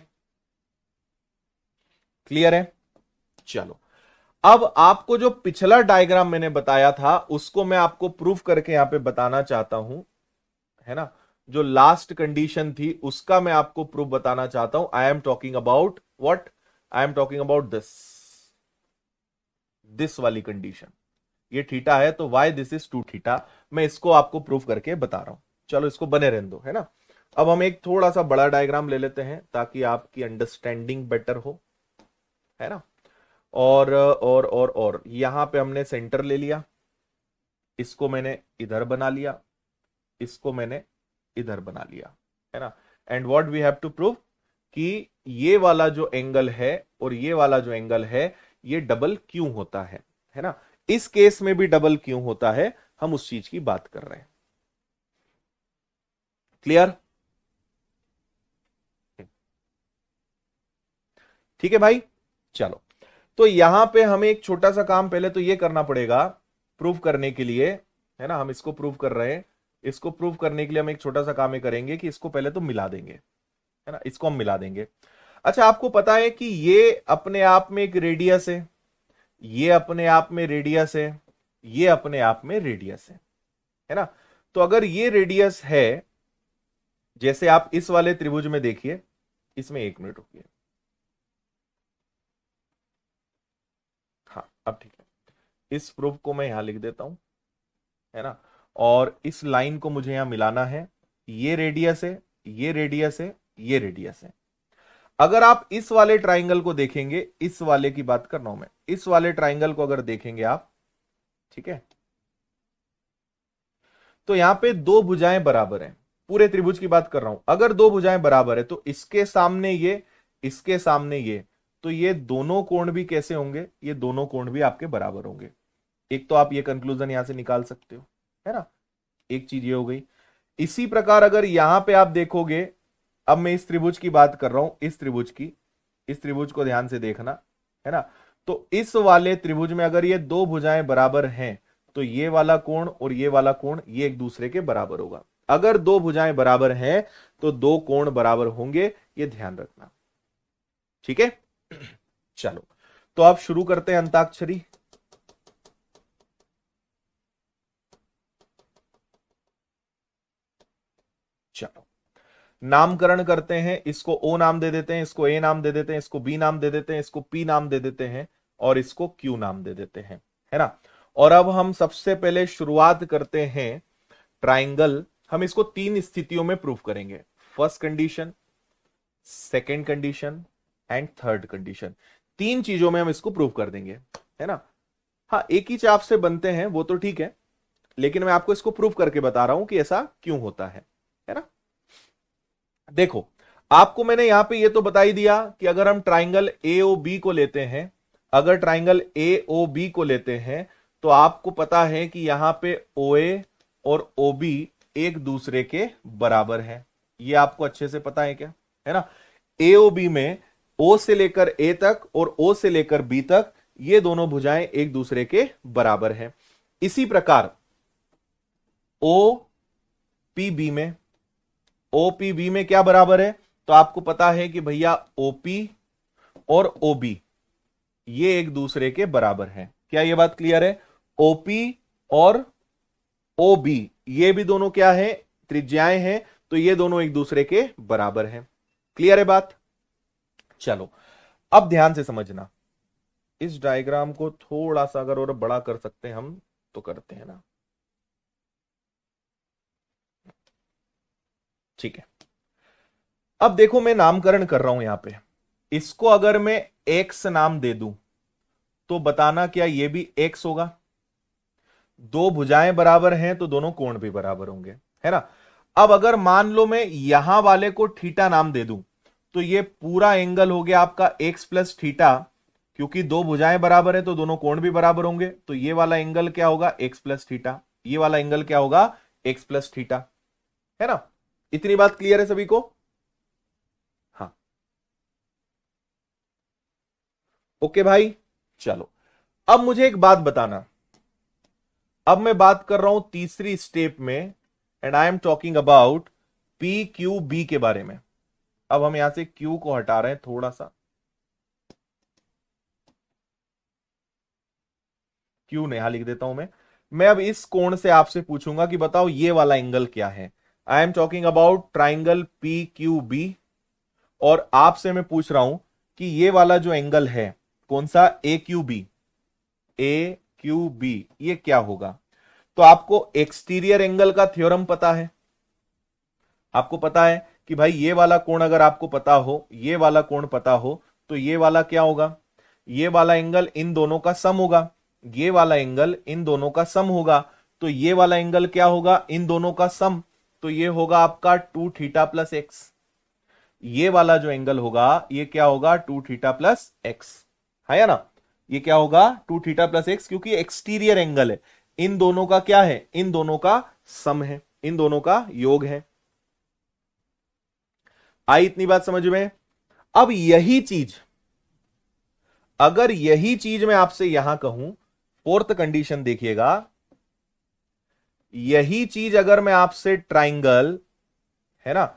क्लियर है? चलो, अब आपको जो पिछला डायग्राम मैंने बताया था उसको मैं आपको प्रूफ करके यहां पे बताना चाहता हूं, है ना। जो लास्ट कंडीशन थी उसका मैं आपको प्रूफ बताना चाहता हूं। आई am talking about what, I am talking about this वाली कंडीशन। ये थीटा है तो वाई दिस इज 2 थीटा। मैं इसको आपको प्रूफ करके बता रहा हूं। चलो इसको बने रहने दो, है ना। अब हम एक थोड़ा सा बड़ा डायग्राम ले लेते हैं ताकि आपकी अंडरस्टैंडिंग बेटर हो, है ना। और यहां पे हमने सेंटर ले लिया, इसको मैंने इधर बना लिया, इसको मैंने इधर बना लिया, है ना। And what we have to prove कि ये वाला जो एंगल है और ये वाला जो एंगल है ये डबल क्यों होता है ना। इस केस में भी डबल क्यों होता है, हम उस चीज की बात कर रहे हैं। क्लियर? ठीक है भाई, चलो। तो यहां पे हमें एक छोटा सा काम पहले तो ये करना पड़ेगा प्रूव करने के लिए, है ना। हम इसको प्रूव कर रहे हैं, इसको प्रूव करने के लिए हम एक छोटा सा काम ये करेंगे कि इसको पहले तो मिला देंगे, है ना, इसको हम मिला देंगे। अच्छा, आपको पता है कि ये अपने आप में एक रेडियस है, ये अपने आप में रेडियस है, ये अपने आप में रेडियस है ना। तो अगर ये रेडियस है, जैसे आप इस वाले त्रिभुज में देखिए, इसमें 1 मिनट रुकिए, हाँ अब ठीक है। इस प्रूफ को मैं यहां लिख देता हूं, है ना। और इस लाइन को मुझे यहां मिलाना है। ये रेडियस है, ये रेडियस है, ये रेडियस है। अगर आप इस वाले ट्राइंगल को देखेंगे, इस वाले की बात कर रहा हूं मैं, इस वाले ट्राइंगल को अगर देखेंगे आप, ठीक है, तो यहां पे दो भुजाएं बराबर हैं। पूरे त्रिभुज की बात कर रहा हूं। अगर दो भुजाएं बराबर है तो इसके सामने ये, इसके सामने ये, तो ये दोनों कोण भी कैसे होंगे, ये दोनों कोण भी आपके बराबर होंगे। एक तो आप ये कंक्लूजन यहां से निकाल सकते हो, है ना, एक चीज ये हो गई। इसी प्रकार अगर यहां पे आप देखोगे, अब मैं इस त्रिभुज की बात कर रहा हूं, इस त्रिभुज की, इस त्रिभुज को ध्यान से देखना, है ना। तो इस वाले त्रिभुज में अगर ये दो भुजाएं बराबर हैं तो ये वाला कोण और ये वाला कोण ये एक दूसरे के बराबर होगा। अगर दो भुजाएं बराबर हैं तो दो कोण बराबर होंगे, ये ध्यान रखना, ठीक है। चलो, तो आप शुरू करते हैं अंताक्षरी। चलो, नामकरण करते हैं। इसको ओ नाम दे देते हैं, इसको ए नाम दे देते हैं, इसको बी नाम दे देते हैं, इसको पी नाम दे देते हैं और इसको क्यू नाम दे देते हैं, है ना। और अब हम सबसे पहले शुरुआत करते हैं ट्राइंगल। हम इसको तीन स्थितियों में प्रूफ करेंगे, first condition, second condition and third condition. तीन चीजों में हम इसको प्रूफ कर देंगे, है ना। हाँ, एक ही चाप से बनते हैं वो तो ठीक है, लेकिन मैं आपको इसको प्रूफ करके बता रहा हूं कि ऐसा क्यों होता है ना। देखो, आपको मैंने यहां पे ये तो बता ही दिया कि अगर हम ट्राइंगल एओबी को लेते हैं, अगर ट्राइंगल एओबी को लेते हैं तो आपको पता है कि यहां पे ओए और ओबी एक दूसरे के बराबर है। ये आपको अच्छे से पता है क्या, है ना। एओबी में ओ से लेकर ए तक और ओ से लेकर बी तक ये दोनों भुजाएं एक दूसरे के बराबर हैं। इसी प्रकार ओ पी बी में, ओपीबी में क्या बराबर है, तो आपको पता है कि भैया ओपी और ओबी ये एक दूसरे के बराबर हैं। क्या ये बात क्लियर है? ओपी और ओबी ये भी दोनों क्या है, त्रिज्याएं हैं, तो ये दोनों एक दूसरे के बराबर हैं। क्लियर है बात? चलो, अब ध्यान से समझना, इस डायग्राम को थोड़ा सा अगर और बड़ा कर सकते हैं हम तो करते हैं ना, ठीक है। अब देखो, मैं नामकरण कर रहा हूं यहां पे, इसको अगर मैं एक्स नाम दे दूं तो बताना क्या ये भी एक्स होगा? दो भुजाएं बराबर हैं तो दोनों कोण भी बराबर होंगे, है ना। अब अगर मान लो मैं यहां वाले को थीटा नाम दे दूं तो ये पूरा एंगल हो गया आपका एक्स प्लस थीटा, क्योंकि दो भुजाएं बराबर है तो दोनों कोण भी बराबर होंगे, तो ये वाला एंगल क्या होगा, एक्स प्लस थीटा, ये वाला एंगल क्या होगा, एक्स प्लस थीटा, है ना। इतनी बात क्लियर है सभी को? हाँ, ओके भाई। चलो, अब मुझे एक बात बताना, अब मैं बात कर रहा हूं तीसरी स्टेप में, and I am talking about P Q B के बारे में। अब हम यहां से क्यू को हटा रहे हैं थोड़ा सा, क्यू ने यहां लिख देता हूं मैं अब इस कोण से आपसे पूछूंगा कि बताओ ये वाला एंगल क्या है। I am talking about triangle P Q B, और आपसे मैं पूछ रहा हूं कि ये वाला जो एंगल है कौन सा, ए क्यू बी, ए क्यू बी ये क्या होगा। तो आपको एक्सटीरियर एंगल का थ्योरम पता है, आपको पता है कि भाई ये वाला कोण अगर आपको पता हो, ये वाला कोण पता हो, तो ये वाला क्या होगा, ये वाला एंगल इन दोनों का सम होगा, ये वाला एंगल इन दोनों का सम होगा, तो ये वाला एंगल क्या होगा, इन दोनों का सम, तो ये होगा आपका 2 थीटा प्लस एक्स। ये वाला जो एंगल होगा ये क्या होगा, 2 थीटा प्लस एक्स, है ना। ये क्या होगा, 2 थीटा प्लस एक्स, क्योंकि एक्सटीरियर एंगल है, इन दोनों का क्या है, इन दोनों का सम है, इन दोनों का योग है। आई इतनी बात समझ में? अब यही चीज, अगर यही चीज मैं आपसे यहां कहूं, फोर्थ कंडीशन देखिएगा, यही चीज अगर मैं आपसे ट्राइंगल, है ना,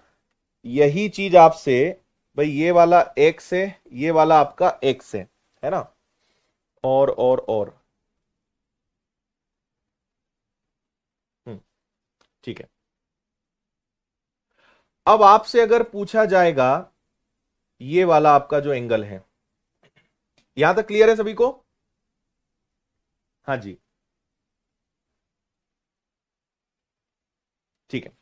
यही चीज आपसे, भाई ये वाला एक्स है, ये वाला आपका एक्स है ना, और ठीक है। अब आपसे अगर पूछा जाएगा ये वाला आपका जो एंगल है, यहां तक क्लियर है सभी को? हाँ जी, ठीक है।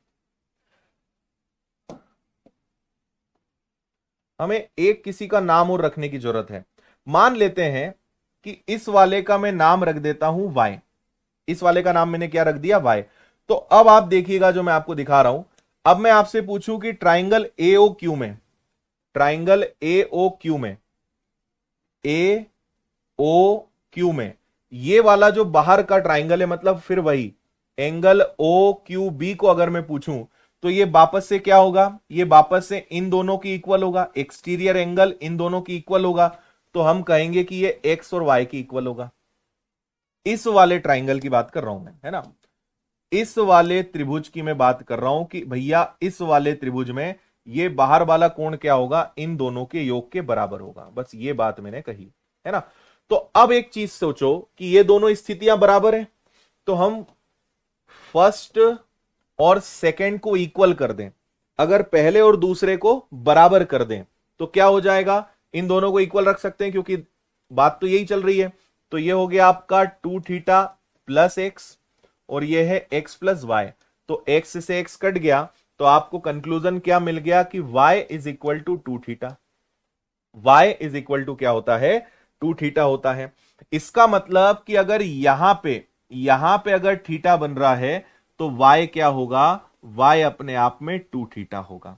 हमें एक किसी का नाम और रखने की जरूरत है। मान लेते हैं कि इस वाले का मैं नाम रख देता हूं वाई, इस वाले का नाम मैंने क्या रख दिया, वाई। तो अब आप देखिएगा जो मैं आपको दिखा रहा हूं, अब मैं आपसे पूछूं कि ट्राइंगल एओ क्यू में, ट्राइंगल एओ क्यू में ए ओ क्यू में, ये वाला जो बाहर का ट्राइंगल है, मतलब फिर वही एंगल ओ क्यू बी को अगर मैं पूछूं तो ये वापस से क्या होगा, ये वापस से इन दोनों की इक्वल होगा, एक्सटीरियर एंगल इन दोनों की इक्वल होगा, तो हम कहेंगे कि ये एक्स और वाई की इक्वल होगा। इस वाले ट्राइंगल की बात कर रहा हूं मैं, है ना, इस वाले त्रिभुज की मैं बात कर रहा हूं कि भैया इस वाले त्रिभुज में ये बाहर वाला कोण क्या होगा, इन दोनों के योग के बराबर होगा। बस ये बात मैंने कही, है ना। तो अब एक चीज सोचो कि ये दोनों स्थितियां बराबर है, तो हम फर्स्ट और सेकंड को इक्वल कर दें, अगर पहले और दूसरे को बराबर कर दें तो क्या हो जाएगा, इन दोनों को इक्वल रख सकते हैं क्योंकि बात तो यही चल रही है। तो ये हो गया आपका 2 थीटा प्लस एक्स और ये है x प्लस वाई, तो x से x कट गया, तो आपको कंक्लूजन क्या मिल गया कि y is equal to 2 theta, y is equal to क्या होता है, 2 थीटा होता है। इसका मतलब कि अगर यहां पे अगर थीटा बन रहा है तो y क्या होगा, y अपने आप में 2 थीटा होगा।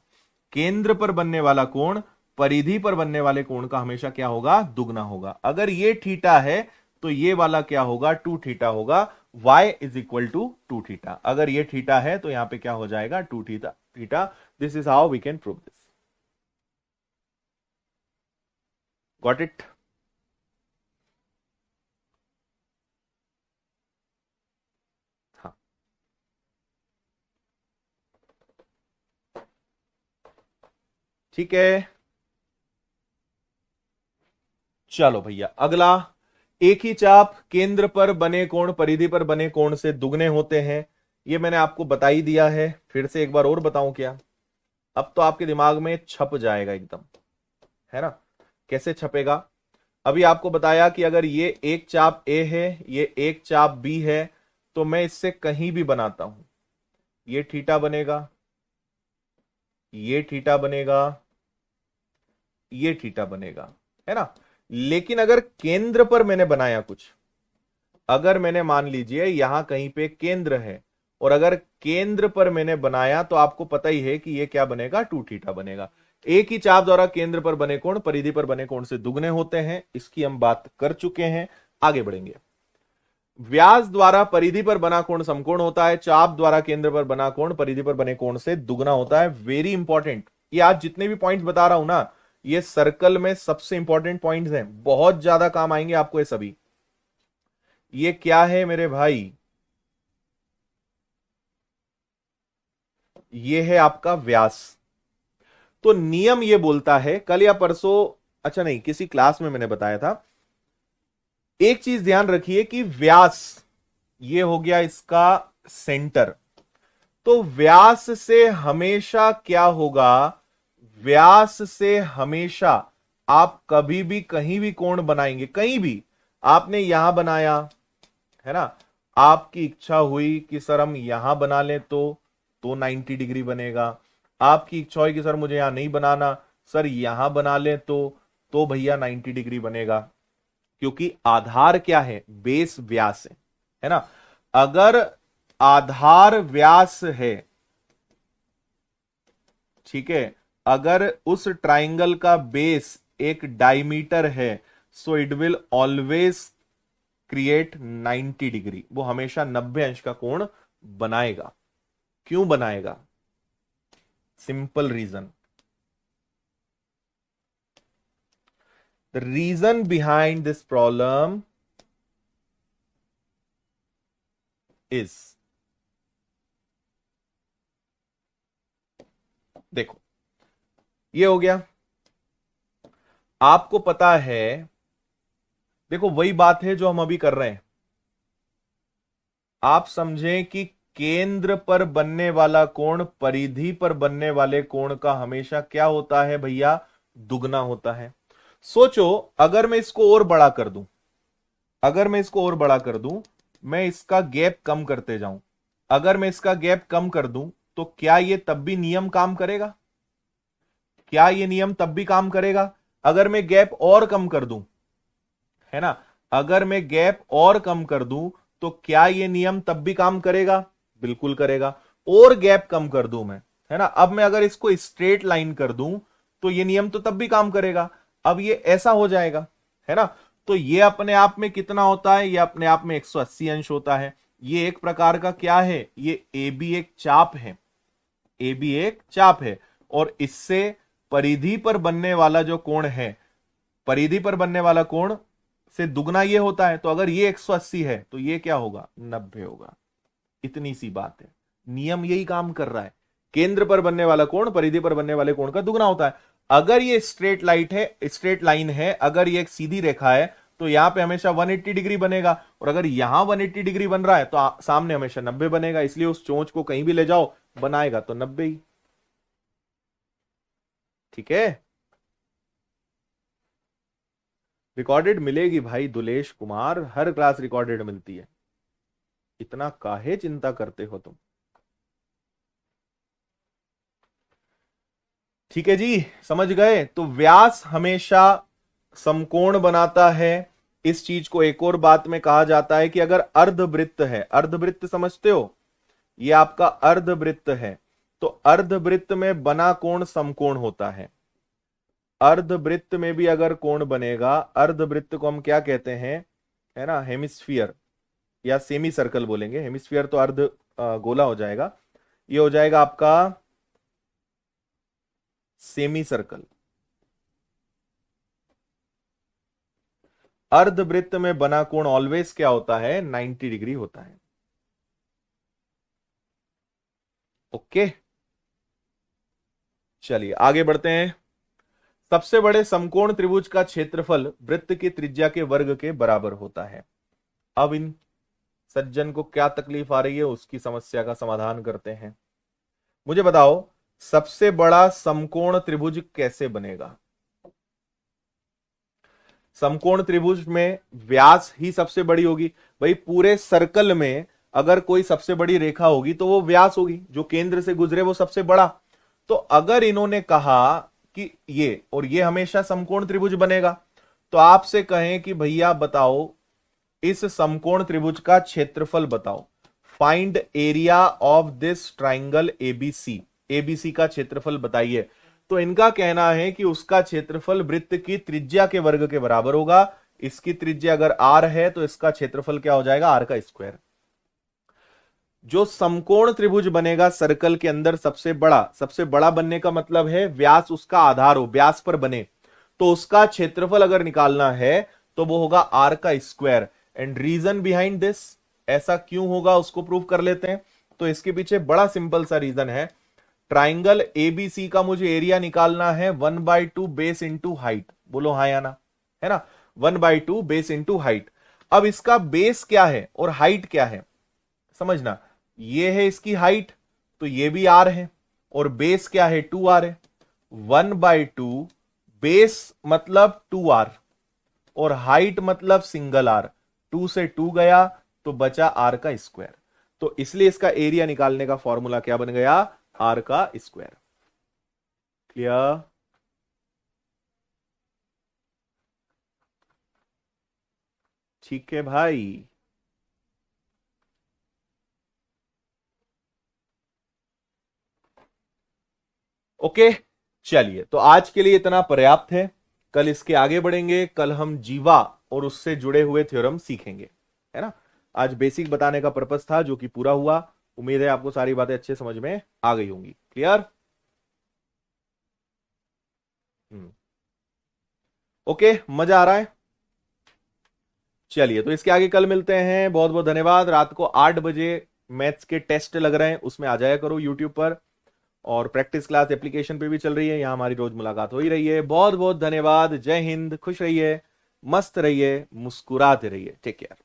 केंद्र पर बनने वाला कोण परिधि पर बनने वाले कोण का हमेशा क्या होगा, दुगना होगा। अगर ये थीटा है तो ये वाला क्या होगा, 2 थीटा होगा। y is equal to 2 theta, अगर ये थीटा है तो यहां पे क्या हो जाएगा, 2 theta. This is how we can prove this. Got it. हाँ, ठीक है। चलो भैया अगला, एक ही चाप केंद्र पर बने कोण परिधि पर बने कोण से दुगने होते हैं, ये मैंने आपको बता ही दिया है, फिर से एक बार और बताऊं क्या, अब तो आपके दिमाग में छप जाएगा एकदम, है ना। कैसे छपेगा, अभी आपको बताया कि अगर ये एक चाप ए है, ये एक चाप बी है, तो मैं इससे कहीं भी बनाता हूं, ये थीटा बनेगा, ये थीटा बनेगा, ये थीटा बनेगा, है ना। लेकिन अगर केंद्र पर मैंने बनाया कुछ, अगर मैंने मान लीजिए यहां कहीं पे केंद्र है और अगर केंद्र पर मैंने बनाया तो आपको पता ही है कि ये क्या बनेगा, 2 थीटा बनेगा। एक ही चाप द्वारा केंद्र पर बने कोण परिधि पर बने कोण से दुगने होते हैं, इसकी हम बात कर चुके हैं, आगे बढ़ेंगे। व्यास द्वारा परिधि पर बना कोण समकोण होता है, चाप द्वारा केंद्र पर बना कोण परिधि पर बने कोण से दुगना होता है। वेरी इंपॉर्टेंट, ये आज जितने भी पॉइंट्स बता रहा हूं ना, ये सर्कल में सबसे इंपॉर्टेंट पॉइंट्स हैं, बहुत ज्यादा काम आएंगे आपको ये सभी। ये क्या है मेरे भाई, ये है आपका व्यास। तो नियम ये बोलता है, कल या परसों, अच्छा नहीं किसी क्लास में मैंने बताया था, एक चीज ध्यान रखिए कि व्यास ये हो गया इसका सेंटर, तो व्यास से हमेशा क्या होगा, व्यास से हमेशा आप कभी भी कहीं भी कोण बनाएंगे, कहीं भी आपने यहां बनाया, है ना, आपकी इच्छा हुई कि सर हम यहां बना लें तो 90 डिग्री बनेगा, आपकी इच्छा हुई कि सर मुझे यहां नहीं बनाना, सर यहां बना लें तो भैया 90 डिग्री बनेगा, क्योंकि आधार क्या है, बेस व्यास है ना। अगर आधार व्यास है, ठीक है, अगर उस ट्राइंगल का बेस एक डायमीटर है, so it will always create 90 degree, वो हमेशा 90 अंश का कोण बनाएगा। क्यों बनाएगा, simple reason, the reason behind this problem is, देखो ये हो गया, आपको पता है, देखो वही बात है जो हम अभी कर रहे हैं, आप समझें कि केंद्र पर बनने वाला कोण परिधि पर बनने वाले कोण का हमेशा क्या होता है भैया, दुगना होता है। सोचो अगर मैं इसको और बड़ा कर दूं, अगर मैं इसको और बड़ा कर दूं, मैं इसका गैप कम करते जाऊं, अगर मैं इसका गैप कम कर दूं तो क्या ये तब भी नियम काम करेगा, क्या ये नियम तब भी काम करेगा, अगर मैं गैप और कम कर दूं, है ना, अगर मैं गैप और कम कर दूं तो क्या ये नियम तब भी काम करेगा, बिल्कुल करेगा। और गैप कम कर दूं मैं, है ना, अब मैं अगर इसको स्ट्रेट लाइन कर दूं तो ये नियम तो तब भी काम करेगा। अब ये ऐसा हो जाएगा, है ना। तो ये अपने आप में कितना होता है, ये अपने आप में 180 अंश होता है। ये एक प्रकार का क्या है, ये ए बी एक चाप है, ए बी एक चाप है, और इससे परिधि पर बनने वाला जो कोण है, परिधि पर बनने वाला कोण से दुगना ये होता है। तो अगर ये 180 है तो ये क्या होगा, 90 होगा। इतनी सी बात है, नियम यही काम कर रहा है। केंद्र पर बनने वाला कोण परिधि पर बनने वाले कोण का दुगना होता है। अगर ये स्ट्रेट लाइन है, अगर ये एक सीधी रेखा है, तो यहां पे हमेशा 180 डिग्री बनेगा, और अगर यहां 180 डिग्री बन रहा है तो सामने हमेशा 90 बनेगा। इसलिए उस चोंच को कहीं भी ले जाओ, बनाएगा तो 90 ही। ठीक है, रिकॉर्डेड मिलेगी भाई दुलेश कुमार, हर क्लास रिकॉर्डेड मिलती है, इतना काहे चिंता करते हो तुम। ठीक है जी, समझ गए। तो व्यास हमेशा समकोण बनाता है। इस चीज को एक और बात में कहा जाता है कि अगर अर्धवृत्त है, अर्धवृत्त समझते हो, ये आपका अर्धवृत्त है, तो अर्धवृत्त में बना कोण समकोण होता है। अर्धवृत्त में भी अगर कोण बनेगा, अर्धवृत्त को हम क्या कहते हैं, है ना, हेमिस्फीयर या सेमी सर्कल बोलेंगे। हेमिस्फीयर तो अर्ध गोला हो जाएगा, ये हो जाएगा आपका सेमी सर्कल। अर्धवृत्त में बना कोण ऑलवेज क्या होता है, 90 डिग्री होता है। ओके, चलिए आगे बढ़ते हैं। सबसे बड़े समकोण त्रिभुज का क्षेत्रफल वृत्त की त्रिज्या के वर्ग के बराबर होता है। अब इन सज्जन को क्या तकलीफ आ रही है, उसकी समस्या का समाधान करते हैं। मुझे बताओ, सबसे बड़ा समकोण त्रिभुज कैसे बनेगा। समकोण त्रिभुज में व्यास ही सबसे बड़ी होगी। भाई पूरे सर्कल में अगर कोई सबसे बड़ी रेखा होगी तो वो व्यास होगी, जो केंद्र से गुजरे वो सबसे बड़ा। तो अगर इन्होंने कहा कि ये और ये हमेशा समकोण त्रिभुज बनेगा, तो आपसे कहें कि भैया बताओ इस समकोण त्रिभुज का क्षेत्रफल बताओ, find area of this triangle ABC, ABC का क्षेत्रफल बताइए। तो इनका कहना है कि उसका क्षेत्रफल वृत्त की त्रिज्या के वर्ग के बराबर होगा। इसकी त्रिज्या अगर आर है तो इसका क्षेत्रफल क्या हो जाएगा, आर का स्क्वायर। जो समकोण त्रिभुज बनेगा सर्कल के अंदर सबसे बड़ा बनने का मतलब है व्यास उसका आधार हो, व्यास पर बने, तो उसका क्षेत्रफल अगर निकालना है तो वो होगा आर का square. And reason behind this, ऐसा क्यों होगा उसको प्रूव कर लेते हैं। तो इसके पीछे बड़ा सिंपल सा रीजन है। ट्राइंगल एबीसी का मुझे एरिया निकालना है 1/2 बेस इंटू हाइट, बोलो हाँ या ना, है ना, 1/2 बेस इंटू हाइट। अब इसका बेस क्या है और हाइट क्या है समझना, ये है इसकी हाइट, तो ये भी आर है, और बेस क्या है 2r है। 1/2 बेस मतलब 2r और हाइट मतलब सिंगल आर, 2 से 2 गया तो बचा आर का स्क्वायर। तो इसलिए इसका एरिया निकालने का फॉर्मूला क्या बन गया, आर का स्क्वायर। क्लियर, ठीक है भाई। ओके, चलिए तो आज के लिए इतना पर्याप्त है। कल इसके आगे बढ़ेंगे, कल हम जीवा और उससे जुड़े हुए थ्योरम सीखेंगे, है ना। आज बेसिक बताने का पर्पस था जो कि पूरा हुआ। उम्मीद है आपको सारी बातें अच्छे समझ में आ गई होंगी। क्लियर, ओके, मजा आ रहा है। चलिए तो इसके आगे कल मिलते हैं। बहुत बहुत धन्यवाद। रात को 8 बजे मैथ्स के टेस्ट लग रहे हैं, उसमें आ जाया करो यूट्यूब पर, और प्रैक्टिस क्लास एप्लीकेशन पे भी चल रही है, यहां हमारी रोज मुलाकात हो ही रही है। बहुत बहुत धन्यवाद। जय हिंद, खुश रहिए, मस्त रहिए, मुस्कुराते रहिए। Take care.